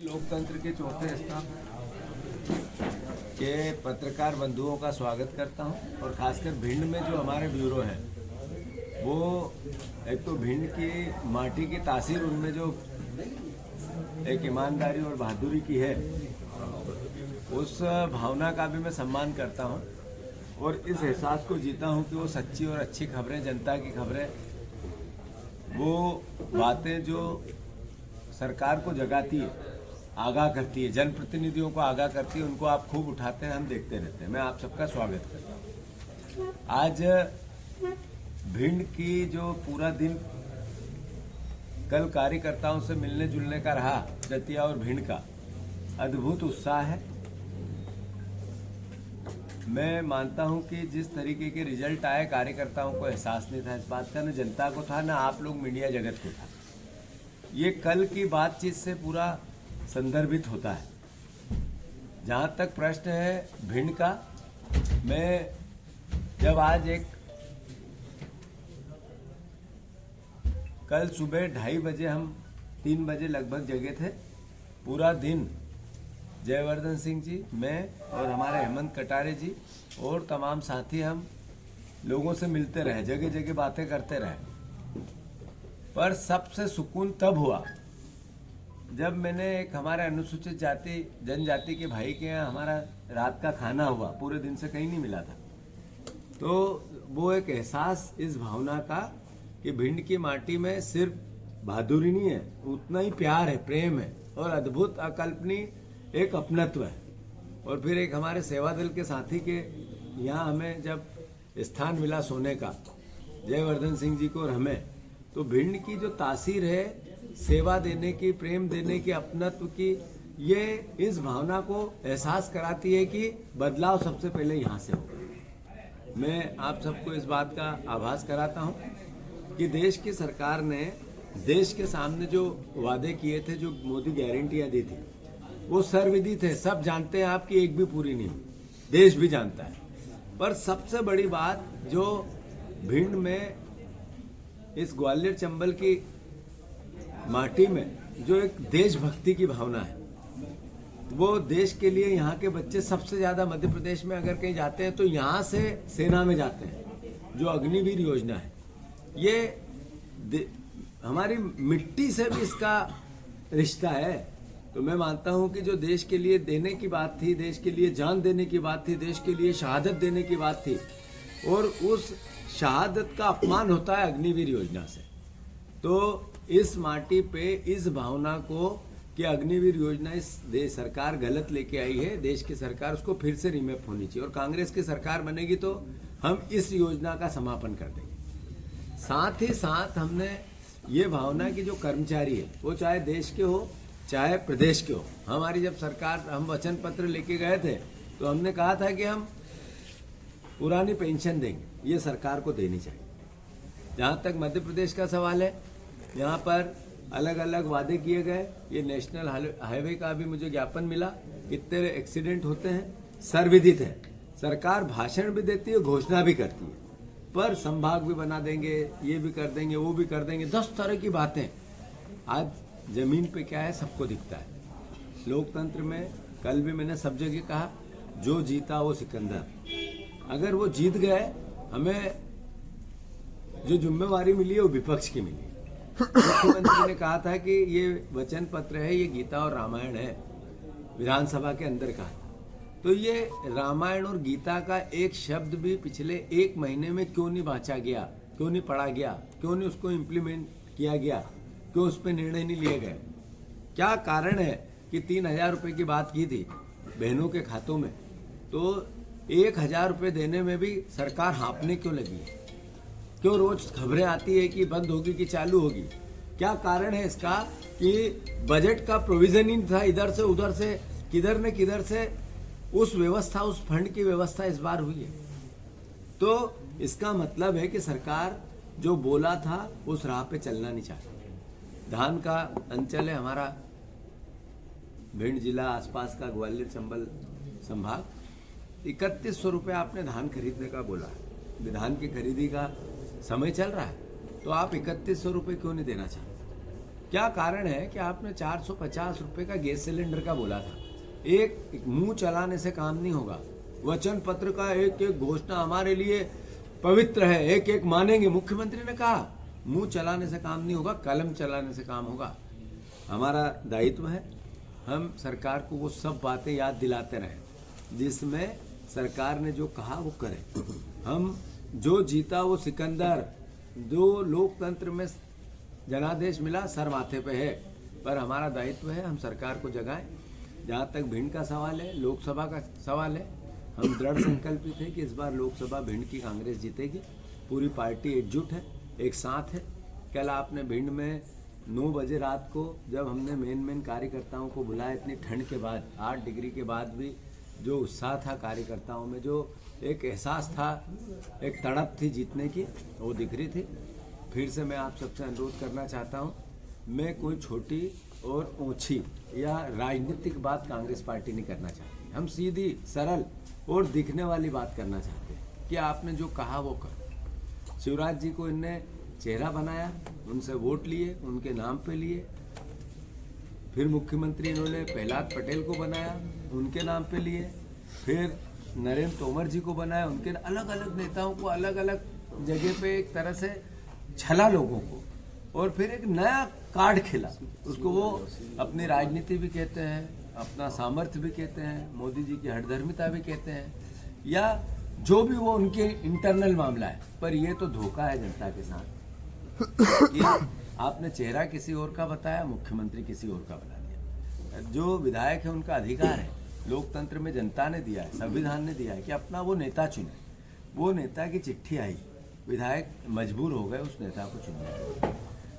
लोकतंत्र के चौथे स्तंभ के पत्रकार बंधुओं का स्वागत करता हूं और खासकर भिंड में जो हमारे ब्यूरो हैं वो एक तो भिंड की माटी की तासीर उनमें जो एक ईमानदारी और बहादुरी की है उस भावना का भी मैं सम्मान करता हूं और इस एहसास को जीता हूं कि वो सच्ची और अच्छी खबरें, जनता की खबरें, वो बातें जो सरकार को जगाती है, आगाह करती है, जनप्रतिनिधियों को आगाह करती है, उनको आप खूब उठाते हैं, हम देखते रहते हैं। मैं आप सबका स्वागत करता हूँ। आज भिंड की जो पूरा दिन कल कार्यकर्ताओं से मिलने जुलने का रहा, दतिया और भिंड का अद्भुत उत्साह है। मैं मानता हूं कि जिस तरीके के रिजल्ट आए, कार्यकर्ताओं को एहसास नहीं था इस बात का, न जनता को था, न आप लोग मीडिया जगत को था। ये कल की बातचीत से पूरा संदर्भित होता है। जहां तक प्रश्न है भिंड का, मैं जब आज कल सुबह 2:30 बजे, हम 3 बजे लगभग जगे थे, पूरा दिन जयवर्धन सिंह जी, मैं और हमारे हेमंत कटारे जी और तमाम साथी हम लोगों से मिलते रहे, जगह जगह बातें करते रहे। पर सबसे सुकून तब हुआ जब मैंने एक हमारे अनुसूचित जाति जनजाति के भाई के यहाँ हमारा रात का खाना हुआ, पूरे दिन से कहीं नहीं मिला था। तो वो एक एहसास, इस भावना का कि भिंड की माटी में सिर्फ बहादुरी नहीं है, उतना ही प्यार है, प्रेम है और अद्भुत अकल्पनीय एक अपनत्व है। और फिर एक हमारे सेवा दल के साथी के यहाँ हमें जब स्थान मिला सोने का, जयवर्धन सिंह जी को और हमें, तो भिंड की जो तासीर है सेवा देने की, प्रेम देने की, अपनत्व की, ये इस भावना को एहसास कराती है कि बदलाव सबसे पहले यहाँ से होगा। मैं आप सबको इस बात का आभास कराता हूँ कि देश की सरकार ने देश के सामने जो वादे किए थे, जो मोदी गारंटियां दी थी, वो सर्वविदित है, सब जानते हैं, आपकी एक भी पूरी नहीं, देश भी जानता है। पर सबसे बड़ी बात जो भिंड में इस ग्वालियर चंबल की माटी में जो एक देशभक्ति की भावना है, वो देश के लिए यहाँ के बच्चे सबसे ज्यादा मध्य प्रदेश में अगर कहीं जाते हैं तो यहाँ से सेना में जाते हैं। जो अग्निवीर योजना है, ये हमारी मिट्टी से भी इसका रिश्ता है। तो मैं मानता हूं कि जो देश के लिए देने की बात थी, देश के लिए जान देने की बात थी, देश के लिए शहादत देने की बात थी, और उस शहादत का अपमान होता है अग्निवीर योजना से। तो इस माटी पे इस भावना को कि अग्निवीर योजना इस देश सरकार गलत लेके आई है, देश की सरकार, उसको फिर से रिमेप होनी चाहिए और कांग्रेस की सरकार बनेगी तो हम इस योजना का समापन कर देंगे। साथ ही साथ हमने ये भावना कि जो कर्मचारी है, वो चाहे देश के हो चाहे प्रदेश के हो, हमारी जब सरकार, हम वचन पत्र लेके गए थे तो हमने कहा था कि हम पुरानी पेंशन देंगे, ये सरकार को देनी चाहिए। जहां तक मध्य प्रदेश का सवाल है, यहाँ पर अलग अलग वादे किए गए। ये नेशनल हाईवे का भी मुझे ज्ञापन मिला, कितने एक्सीडेंट होते हैं, सर्वविदित है। सरकार भाषण भी देती है, घोषणा भी करती है, पर संभाग भी बना देंगे, ये भी कर देंगे, वो भी कर देंगे, 10 तरह की बातें। आज जमीन पे क्या है सबको दिखता है। लोकतंत्र में कल भी मैंने सब जगह कहा, जो जीता वो सिकंदर। अगर वो जीत गए, हमें जो जिम्मेवारी मिली है वो विपक्ष की मिली। मुख्यमंत्री ने कहा था कि ये वचन पत्र है, ये गीता और रामायण है, विधानसभा के अंदर कहा था। तो ये रामायण और गीता का एक शब्द भी पिछले 1 महीने में क्यों नहीं बांचा गया, क्यों नहीं पढ़ा गया, क्यों नहीं उसको इम्प्लीमेंट किया गया, क्यों उस पर निर्णय नहीं लिए गए? क्या कारण है कि 3,000 रुपए की बात की थी बहनों के खातों में, तो 1,000 रुपए देने में भी सरकार हाँपने क्यों लगी है? क्यों रोज खबरें आती है कि बंद होगी कि चालू होगी? क्या कारण है इसका कि बजट का प्रोविजन ही था, इधर से उधर से, किधर न किधर से उस व्यवस्था, उस फंड की व्यवस्था इस बार हुई है। तो इसका मतलब है कि सरकार जो बोला था उस राह पे चलना नहीं चाहती। धान का अंचल है हमारा भिंड जिला, आसपास का ग्वालियर चंबल संभाग, 3100 रुपये आपने धान खरीदने का बोला है। धान की खरीदी का समय चल रहा है, तो आप 3100 रुपये क्यों नहीं देना चाहते? क्या कारण है कि आपने 450 रुपए का गैस सिलेंडर का बोला था। एक मुंह चलाने से काम नहीं होगा। वचन पत्र का एक एक घोषणा हमारे लिए पवित्र है, एक एक मानेंगे। मुख्यमंत्री ने कहा मुंह चलाने से काम नहीं होगा, कलम चलाने से काम होगा। हमारा दायित्व है हम सरकार को वो सब बातें याद दिलाते रहें जिसमें सरकार ने जो कहा वो करें। हम जो जीता वो सिकंदर, जो लोकतंत्र में जनादेश मिला सर माथे पे है, पर हमारा दायित्व है हम सरकार को जगाएं। जहाँ तक भिंड का सवाल है, लोकसभा का सवाल है, हम दृढ़ संकल्पित हैं कि इस बार लोकसभा भिंड की कांग्रेस जीतेगी। पूरी पार्टी एकजुट है, एक साथ है। कल आपने भिंड में 9 बजे रात को जब हमने मेन कार्यकर्ताओं को बुलाया, इतनी ठंड के बाद 8 डिग्री के बाद भी जो उत्साह था कार्यकर्ताओं में, जो एक एहसास था, एक तड़प थी जीतने की, वो दिख रही थी। फिर से मैं आप सबसे अनुरोध करना चाहता हूँ, मैं कोई छोटी और ऊंची या राजनीतिक बात कांग्रेस पार्टी नहीं करना चाहती। हम सीधी सरल और दिखने वाली बात करना चाहते हैं कि आपने जो कहा वो कर। शिवराज जी को इनने चेहरा बनाया, उनसे वोट लिए, उनके नाम पे लिए। फिर मुख्यमंत्री इन्होंने प्रहलाद पटेल को बनाया, उनके नाम पे लिए। फिर नरेंद्र तोमर जी को बनाया, उनके अलग अलग नेताओं को अलग अलग जगह पे एक तरह से छला लोगों को, और फिर एक नया कार्ड खेला। उसको वो अपनी राजनीति भी कहते हैं, अपना सामर्थ्य भी कहते हैं, मोदी जी की हठधर्मिता भी कहते हैं, या जो भी वो उनके इंटरनल मामला है। पर ये तो धोखा है जनता के साथ। ये आपने चेहरा किसी और का बताया, मुख्यमंत्री किसी और का बना दिया। जो विधायक है उनका अधिकार है, लोकतंत्र में जनता ने दिया है, संविधान ने दिया है कि अपना वो नेता चुने। वो नेता की चिट्ठी आई, विधायक मजबूर हो गए उस नेता को चुनने।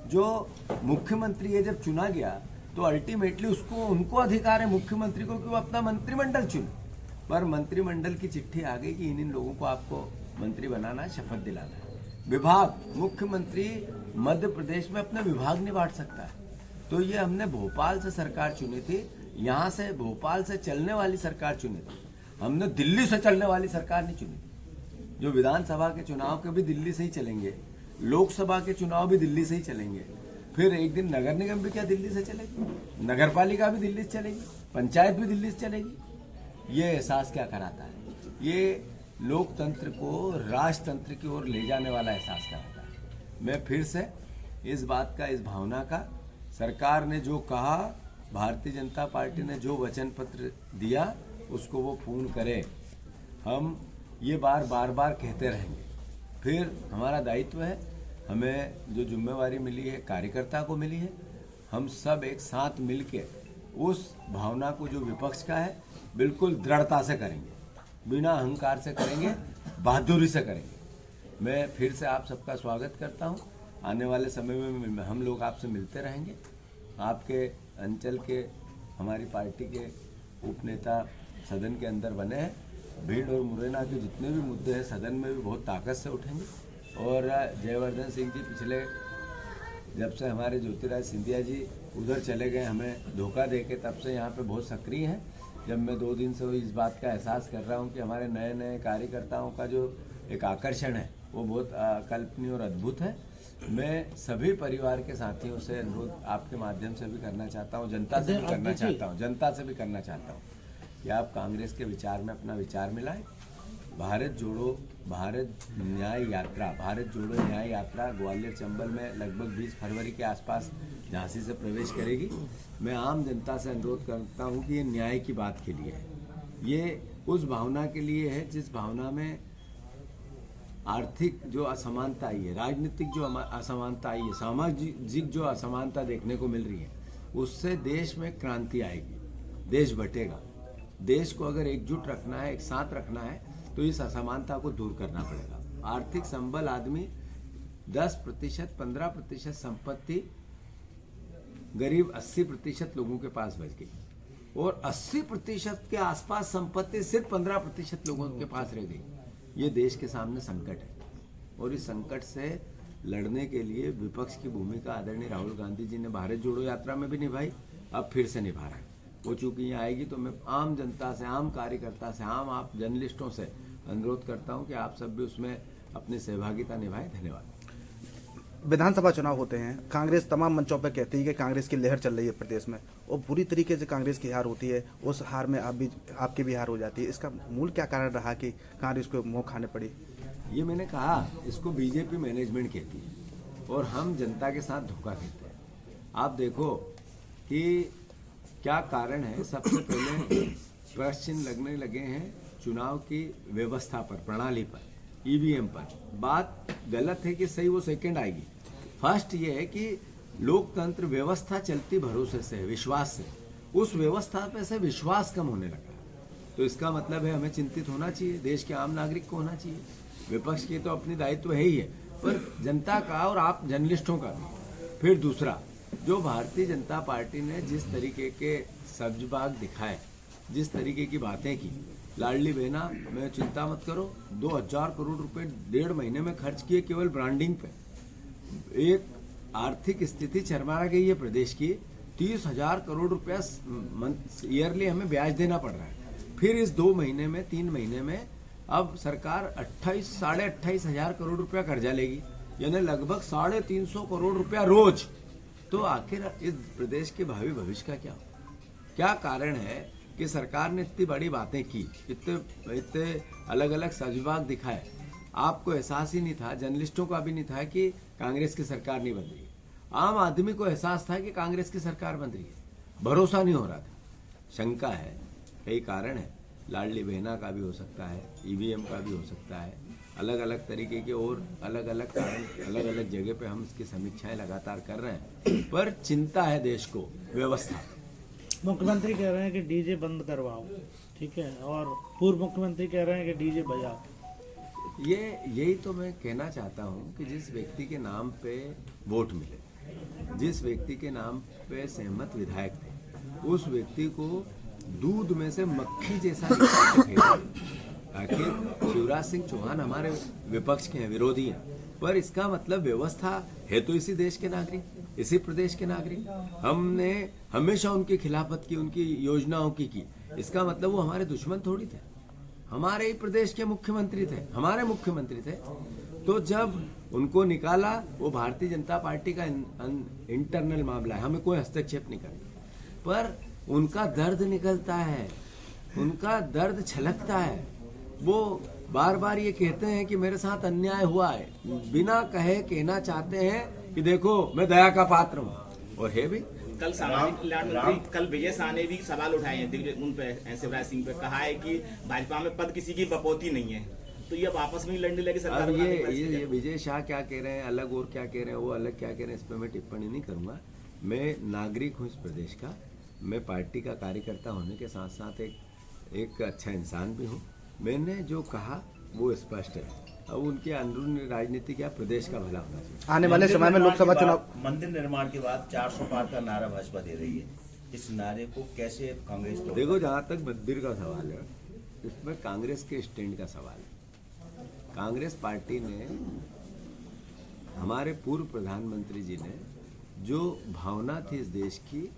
जो मुख्यमंत्री है जब चुना गया तो अल्टीमेटली उसको उनको अधिकार है मुख्यमंत्री को कि वो अपना मंत्रिमंडल चुने। पर मंत्रिमंडल की चिट्ठी आ गई कि इन लोगों को आपको मंत्री बनाना है, शपथ दिलाना है। विभाग, मुख्यमंत्री मध्य प्रदेश में अपने विभाग नहीं बांट सकता है। तो ये हमने भोपाल से सरकार चुनी थी, यहाँ से भोपाल से चलने वाली सरकार चुनी थी। हमने दिल्ली से चलने वाली सरकार नहीं चुनी। जो विधानसभा के चुनाव के भी दिल्ली से ही चलेंगे, लोकसभा के चुनाव भी दिल्ली से ही चलेंगे। फिर एक दिन नगर निगम भी क्या दिल्ली से चलेगी, नगर पालिका भी दिल्ली से चलेगी, पंचायत भी दिल्ली से चलेगी। ये एहसास क्या कराता है? ये लोकतंत्र को राजतंत्र की ओर ले जाने वाला एहसास कराता है। मैं फिर से इस बात का, इस भावना का, सरकार ने जो कहा, भारतीय जनता पार्टी ने जो वचन पत्र दिया उसको वो पूर्ण करे। हम ये बार बार कहते रहेंगे। फिर हमारा दायित्व है, हमें जो जिम्मेवारी मिली है कार्यकर्ता को मिली है, हम सब एक साथ मिलके उस भावना को जो विपक्ष का है बिल्कुल दृढ़ता से करेंगे, बिना अहंकार से करेंगे, बहादुरी से करेंगे। मैं फिर से आप सबका स्वागत करता हूं। आने वाले समय में हम लोग आपसे मिलते रहेंगे। आपके अंचल के हमारी पार्टी के उपनेता सदन के अंदर बने हैं। भीड़ और मुरैना के जितने भी मुद्दे हैं सदन में भी बहुत ताकत से उठेंगे। और जयवर्धन सिंह जी पिछले, जब से हमारे ज्योतिराज सिंधिया जी उधर चले गए हमें धोखा देके, तब से यहाँ पे बहुत सक्रिय हैं। जब मैं 2 दिन से इस बात का एहसास कर रहा हूँ कि हमारे नए नए कार्यकर्ताओं का जो एक आकर्षण है वो बहुत कल्पनीय और अद्भुत है। मैं सभी परिवार के साथियों से अनुरोध आपके माध्यम से भी करना चाहता हूँ, जनता से भी करना चाहता हूँ, जनता से भी करना चाहता हूँ कि आप कांग्रेस के विचार में अपना विचार मिलाएं। भारत जोड़ो न्याय यात्रा ग्वालियर चंबल में लगभग 20 फरवरी के आसपास झांसी से प्रवेश करेगी। मैं आम जनता से अनुरोध करता हूं कि ये न्याय की बात के लिए है, ये उस भावना के लिए है जिस भावना में आर्थिक जो असमानता आई है, राजनीतिक जो असमानता आई है, सामाजिक जो असमानता देखने को मिल रही है, उससे देश में क्रांति आएगी, देश बटेगा। देश को अगर एकजुट रखना है, एक साथ रखना है, तो इस असमानता को दूर करना पड़ेगा। आर्थिक संबल आदमी 10%, 15% संपत्ति गरीब 80% लोगों के पास बच गई, और 80% के आसपास संपत्ति सिर्फ 15% लोगों के पास रह गई। ये देश के सामने संकट है, और इस संकट से लड़ने के लिए विपक्ष की भूमिका आदरणीय राहुल गांधी जी ने भारत जोड़ो यात्रा में भी निभाई, अब फिर से निभा रहे हैं। वो चूंकि यहाँ आएगी तो मैं आम जनता से, आम कार्यकर्ता से, आम आप जर्नलिस्टों से अनुरोध करता हूँ कि आप सब भी उसमें अपनी सहभागिता निभाएं। धन्यवाद। विधानसभा चुनाव होते हैं, कांग्रेस तमाम मंचों पर कहती है कि कांग्रेस की लहर चल रही है प्रदेश में और बुरी तरीके से कांग्रेस की हार होती है। उस हार में आपकी भी हार हो जाती है। इसका मूल क्या कारण रहा कि कांग्रेस को मुंह खाने पड़ी? ये मैंने कहा, इसको बीजेपी मैनेजमेंट कहती है और हम जनता के साथ धोखा खेलते हैं। आप देखो कि क्या कारण है। सबसे पहले प्रश्न चिन्ह लगने लगे हैं चुनाव की व्यवस्था पर, प्रणाली पर, ईवीएम पर। बात गलत है कि सही, वो सेकंड आएगी। फर्स्ट ये है कि लोकतंत्र व्यवस्था चलती भरोसे से है, विश्वास से। उस व्यवस्था पे से विश्वास कम होने लगा, तो इसका मतलब है हमें चिंतित होना चाहिए, देश के आम नागरिक को होना चाहिए। विपक्ष की तो अपनी दायित्व है ही है, पर जनता का और आप जर्नलिस्टों का भी। फिर दूसरा, जो भारतीय जनता पार्टी ने जिस तरीके के सब्जबाग दिखाए, जिस तरीके की बातें की, लाडली बहना में चिंता मत करो, 2000 करोड़ रुपए 1.5 महीने में खर्च किए केवल ब्रांडिंग पे। एक आर्थिक स्थिति चरमरा गई है प्रदेश की, 30,000 करोड़ रुपया ईयरली हमें ब्याज देना पड़ रहा है। फिर इस 2 महीने में, 3 महीने में अब सरकार 28,500 करोड़ रुपया कर्जा लेगी, यानी लगभग 350 करोड़ रुपया रोज। तो आखिर इस प्रदेश के भावी भविष्य का क्या कारण है कि सरकार ने इतनी बड़ी बातें की, इतने अलग अलग सजबाग दिखाए। आपको एहसास ही नहीं था, जर्नलिस्टों का भी नहीं था कि कांग्रेस की सरकार नहीं बन रही है। आम आदमी को एहसास था कि कांग्रेस की सरकार बन रही है, भरोसा नहीं हो रहा था। शंका है, कई कारण है, लाडली बहना का भी हो सकता है, ईवीएम का भी हो सकता है, अलग अलग तरीके के और अलग अलग कारण, अलग अलग जगह पे हम इसकी समीक्षाएं लगातार कर रहे हैं। पर चिंता है देश को, व्यवस्था। मुख्यमंत्री कह रहे हैं कि डीजे बंद करवाओ, ठीक है, और पूर्व मुख्यमंत्री कह रहे हैं कि डीजे बजाओ। यही तो मैं कहना चाहता हूँ कि जिस व्यक्ति के नाम पे वोट मिले, जिस व्यक्ति के नाम पे सहमत विधायक थे, उस व्यक्ति को दूध में से मक्खी जैसा आखिर शिवराज सिंह चौहान हमारे विपक्ष के हैं, विरोधी हैं, पर इसका मतलब व्यवस्था है तो इसी देश के नागरिक, इसी प्रदेश के नागरिक। हमने हमेशा उनकी खिलाफत की, उनकी योजनाओं की। इसका मतलब वो हमारे दुश्मन थोड़ी थे, हमारे ही प्रदेश के मुख्यमंत्री थे, हमारे मुख्यमंत्री थे। तो जब उनको निकाला, वो भारतीय जनता पार्टी का इंटरनल मामला है, हमें कोई हस्तक्षेप नहीं करना, पर उनका दर्द निकलता है, उनका दर्द छलकता है। वो बार बार ये कहते हैं कि मेरे साथ अन्याय हुआ है, बिना कहे कहना चाहते हैं कि देखो मैं दया का पात्र हूँ, और है भी। कल सामाजिक कल्याण मंत्री कल विजय शाह ने भी सवाल उठाए हैं उन पे, शिवराज सिंह पे, कहा है कि भाजपा में पद किसी की बपौती नहीं है, तो ये आपस में लड़ने लगे सरकार। अब ये विजय शाह क्या कह रहे हैं अलग, और क्या कह रहे हैं वो अलग, क्या कह रहे हैं इस पर मैं टिप्पणी नहीं करूंगा। मैं नागरिक हूँ इस प्रदेश का, मैं पार्टी का कार्यकर्ता होने के साथ साथ एक अच्छा इंसान भी हूँ। मैंने जो कहा वो स्पष्ट है। अब उनकी अंदरूनी राजनीति क्या, प्रदेश का भला होना चाहिए। आने वाले समय में लोकसभा चुनाव, मंदिर निर्माण के बाद 400 पार का नारा भाजपा दे रही है, इस नारे को कैसे कांग्रेस तो देखो, जहाँ तक मंदिर का सवाल है, इसमें कांग्रेस के स्टैंड का सवाल है। कांग्रेस पार्टी ने, हमारे पूर्व प्रधानमंत्री जी ने, जो भावना थी इस देश की,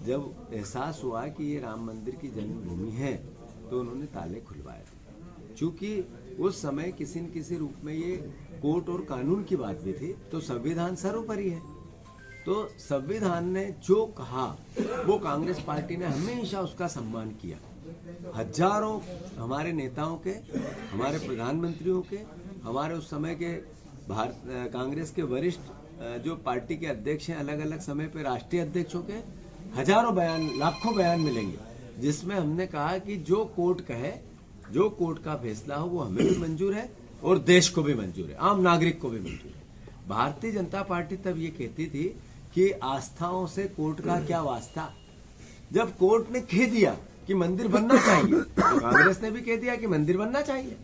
जब एहसास हुआ कि ये राम मंदिर की जन्मभूमि है, तो उन्होंने ताले खुलवाए थे। चूंकि उस समय किसी न किसी रूप में ये कोर्ट और कानून की बात भी थी, तो संविधान सर्वोपरि है। तो संविधान ने जो कहा वो कांग्रेस पार्टी ने हमेशा उसका सम्मान किया। हजारों हमारे नेताओं के, हमारे प्रधानमंत्रियों के, हमारे उस समय के कांग्रेस के वरिष्ठ जो पार्टी के अध्यक्ष हैं, अलग अलग समय पे राष्ट्रीय अध्यक्षों के हजारों बयान, लाखों बयान मिलेंगे, जिसमें हमने कहा कि जो कोर्ट कहे, जो कोर्ट का फैसला हो वो हमें भी मंजूर है और देश को भी मंजूर है, आम नागरिक को भी मंजूर है। भारतीय जनता पार्टी तब ये कहती थी कि आस्थाओं से कोर्ट का क्या वास्ता। जब कोर्ट ने कह दिया कि मंदिर बनना चाहिए, तो कांग्रेस ने भी कह दिया कि मंदिर बनना चाहिए।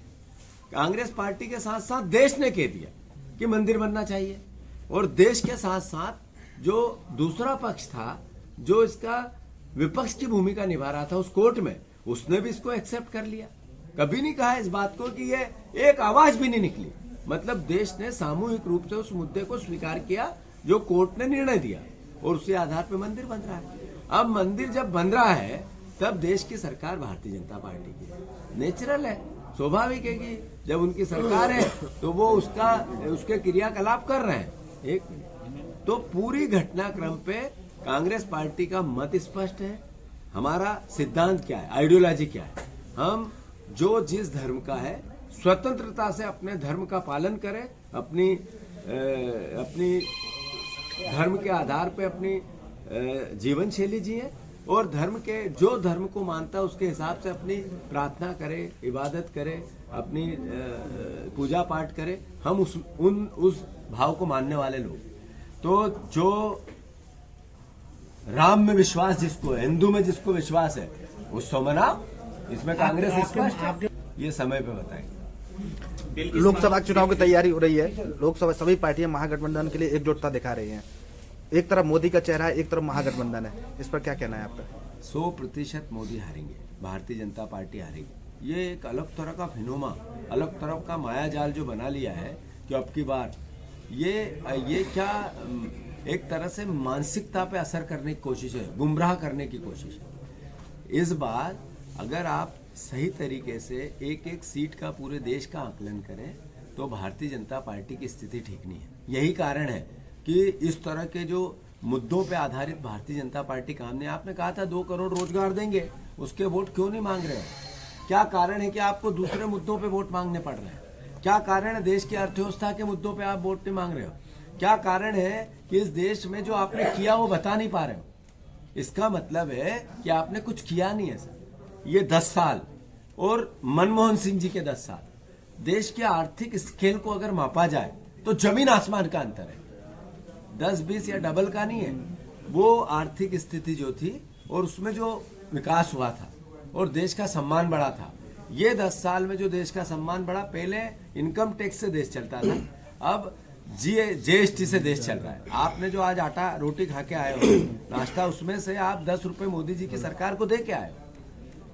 कांग्रेस पार्टी के साथ साथ देश ने कह दिया कि मंदिर बनना चाहिए, और देश के साथ साथ जो दूसरा पक्ष था, जो इसका विपक्ष की भूमिका निभा रहा था उस कोर्ट में, उसने भी इसको एक्सेप्ट कर लिया। कभी नहीं कहा इस बात को कि ये एक आवाज भी नहीं निकली। मतलब देश ने सामूहिक रूप से उस मुद्दे को स्वीकार किया जो कोर्ट ने निर्णय दिया, और उसी आधार पर मंदिर बन रहा है। अब मंदिर जब बन रहा है, तब देश की सरकार भारतीय जनता पार्टी की है। नेचुरल है, स्वाभाविक है कि जब उनकी सरकार है तो वो उसके क्रियाकलाप कर रहे हैं। एक मिनट। तो पूरी घटनाक्रम पे कांग्रेस पार्टी का मत स्पष्ट है, हमारा सिद्धांत क्या है, आइडियोलॉजी क्या है। हम जो जिस धर्म का है स्वतंत्रता से अपने धर्म का पालन करें, अपनी धर्म के आधार पे अपनी जीवन शैली जिए, और धर्म के जो धर्म को मानता है उसके हिसाब से अपनी प्रार्थना करे, इबादत करे, अपनी पूजा पाठ करे। हम उस भाव को मानने वाले लोग। तो जो राम में विश्वास जिसको है, हिंदू में जिसको विश्वास है, उत्सव मनाओ। इसमें कांग्रेस स्पष्ट है, ये समय पे बताएंगे। लोकसभा चुनाव की तैयारी हो रही है, लोकसभा सभी पार्टियां महागठबंधन के लिए एकजुटता दिखा रही हैं। एक तरफ मोदी का चेहरा है, एक तरफ महागठबंधन है, इस पर क्या कहना है आपका? 100% मोदी हारेंगे, भारतीय जनता पार्टी हारेगी। ये एक अलग तरह का फिनोमा, अलग तरह का माया जाल जो बना लिया है कि अब की बार ये क्या एक तरह से मानसिकता पे असर करने की कोशिश है, गुमराह करने की कोशिश है। इस बार अगर आप सही तरीके से एक एक सीट का पूरे देश का आकलन करें तो भारतीय जनता पार्टी की स्थिति ठीक नहीं है। यही कारण है कि इस तरह के जो मुद्दों पे आधारित भारतीय जनता पार्टी काम नहीं। आपने कहा था 2 करोड़ रोजगार देंगे, उसके वोट क्यों नहीं मांग रहे हो? क्या कारण है कि आपको दूसरे मुद्दों पे वोट मांगने पड़ रहे हैं? क्या कारण है देश की अर्थव्यवस्था के मुद्दों पे आप वोट नहीं मांग रहे हो? क्या कारण है कि इस देश में जो आपने किया वो बता नहीं पा रहे हो? इसका मतलब है कि आपने कुछ किया नहीं है सर। ये 10 साल और मनमोहन सिंह जी के 10 साल, देश के आर्थिक स्केल को अगर मापा जाए तो जमीन आसमान का अंतर है। 10-20 या डबल का नहीं है। वो आर्थिक स्थिति जो थी और उसमें जो विकास हुआ था और देश का सम्मान बढ़ा था, ये 10 साल में जो देश का सम्मान बढ़ा, पहले इनकम टैक्स से देश चलता था, अब जीएसटी से देश चल रहा है। आपने जो आज आटा रोटी खा के आए हो नाश्ता, उसमें से आप 10 रुपए मोदी जी की सरकार को दे के आए हो।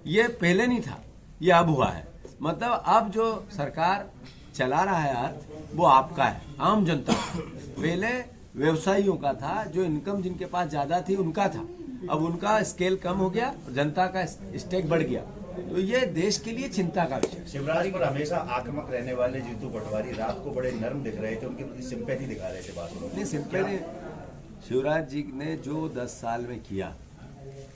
ये पहले नहीं था, ये अब हुआ है। मतलब अब जो सरकार चला रहा है यार, वो आपका है, आम जनता का। पहले व्यवसायियों का था, जो इनकम जिनके पास ज्यादा थी उनका था, अब उनका स्केल कम हो गया, जनता का स्टेक बढ़ गया। तो ये देश के लिए चिंता का विषय। शिवराज पर हमेशा आक्रामक रहने वाले जीतू पटवारी रात को बड़े नर्म दिख रहे थे, उनके प्रति सिंपैथी दिखा रहे थे बात में। नहीं, सिंपैथी शिवराज जी ने जो 10 साल में किया,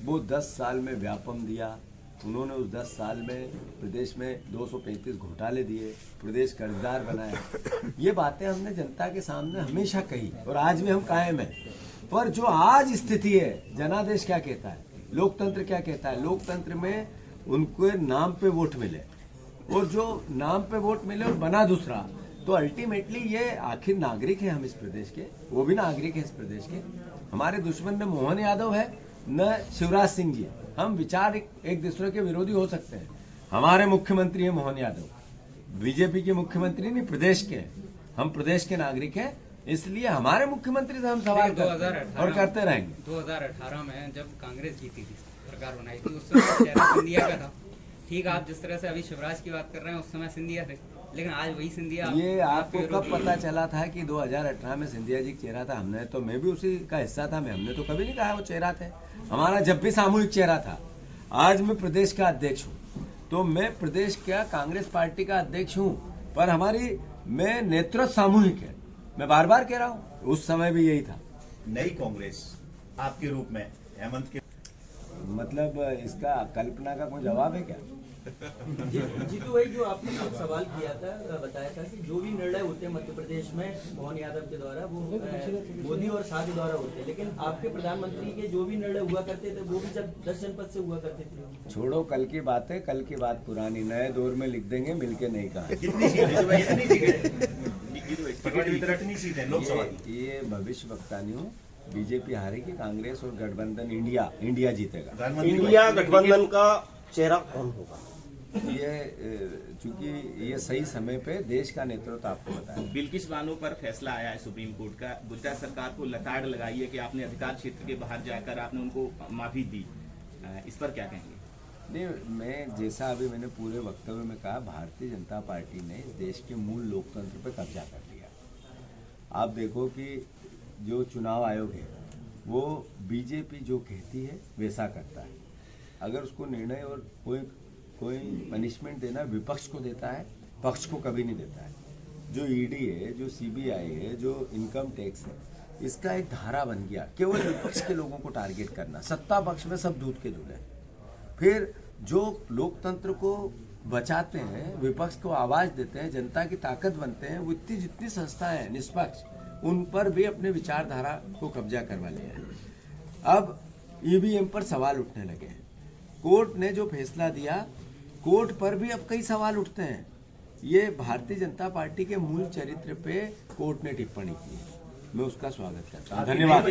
वो 10 साल में व्यापम दिया। उन्होंने उस 10 साल में प्रदेश में 235 घोटाले दिए, प्रदेश कर्जदार बनाया। ये बातें हमने जनता के सामने हमेशा कही और आज भी हम कायम हैं। पर जो आज स्थिति है, जनादेश क्या कहता है, लोकतंत्र क्या कहता है, लोकतंत्र में उनको नाम पे वोट मिले, और जो नाम पे वोट मिले और बना दूसरा, तो अल्टीमेटली ये आखिर नागरिक है हम इस प्रदेश के, वो भी नागरिक है इस प्रदेश के। हमारे दुश्मन न मोहन यादव है न शिवराज सिंह जी। हम विचार एक दूसरे के विरोधी हो सकते हैं। हमारे मुख्यमंत्री है मोहन यादव, बीजेपी के मुख्यमंत्री नहीं, प्रदेश के हैं। हम प्रदेश के नागरिक हैं, इसलिए हमारे मुख्यमंत्री से हम सवाल करते हैं और करते रहेंगे। 2018 में जब कांग्रेस जीती थी, सरकार बनाई थी, उस समय चेहरा सिंधिया का था। ठीक, आप जिस तरह से अभी शिवराज की बात कर रहे हैं, उस समय सिंधिया थे, लेकिन आज वही सिंधिया। ये आपको कब पता चला था कि 2018 में सिंधिया जी चेहरा था? हमने तो, मैं भी उसी का हिस्सा था, हमने तो कभी नहीं कहा वो चेहरा थे। हमारा जब भी सामूहिक चेहरा था। आज मैं प्रदेश का अध्यक्ष हूँ, तो मैं प्रदेश का कांग्रेस पार्टी का अध्यक्ष हूँ, पर हमारी मैं नेतृत्व सामूहिक है। मैं बार बार कह रहा हूँ, उस समय भी यही था। नई कांग्रेस आपके रूप में हेमंत के मतलब इसका कल्पना का कोई जवाब है क्या? जीतू भाई, जो आपने कुछ सवाल किया था, बताया था कि जो भी निर्णय होते हैं मध्य प्रदेश में मोहन यादव के द्वारा, वो मोदी और शाह के द्वारा होते हैं, लेकिन आपके प्रधानमंत्री के जो भी निर्णय हुआ करते थे वो भी जब 10 जनपद से हुआ करते थे। छोड़ो कल की बातें, कल की बात पुरानी, नए दौर में लिख देंगे, मिलके नहीं कहा। कितनी सीटें लोकसभा की? ये भविष्य वक्ता नहीं हूँ। बीजेपी हारेगी, कांग्रेस और गठबंधन इंडिया जीतेगा। इंडिया गठबंधन का चेहरा कौन होगा? ये चूंकि ये सही समय पे देश का नेतृत्व आपको बताया। बिल्किस बानो पर फैसला आया है सुप्रीम कोर्ट का, गुजरात सरकार को लताड़ लगाई है कि आपने अधिकार क्षेत्र के बाहर जाकर आपने उनको माफी दी, इस पर क्या कहेंगे? नहीं, मैं जैसा अभी मैंने पूरे वक्तव्य में कहा, भारतीय जनता पार्टी ने इस देश के मूल लोकतंत्र पे कब्जा कर लिया। आप देखो कि जो चुनाव आयोग है वो बीजेपी जो कहती है वैसा करता है। अगर उसको निर्णय और कोई पनिशमेंट देना विपक्ष को देता है, पक्ष को कभी नहीं देता है। जो ईडी है, जो सीबीआई है, जो इनकम टैक्स है, इसका एक धारा बन गया केवल विपक्ष के लोगों को टारगेट करना। सत्ता पक्ष में सब दूध के दूल्हे। फिर जो लोकतंत्र को बचाते हैं, विपक्ष को आवाज देते हैं, जनता की ताकत बनते हैं, वो इतनी जितनी संस्थाएं हैं निष्पक्ष, उन पर भी अपने विचारधारा को कब्जा करवा लिया है। अब ईवीएम पर सवाल उठने लगे हैं। कोर्ट ने जो फैसला दिया, कोर्ट पर भी अब कई सवाल उठते हैं। ये भारतीय जनता पार्टी के मूल चरित्र पे कोर्ट ने टिप्पणी की है, मैं उसका स्वागत करता हूँ। धन्यवाद।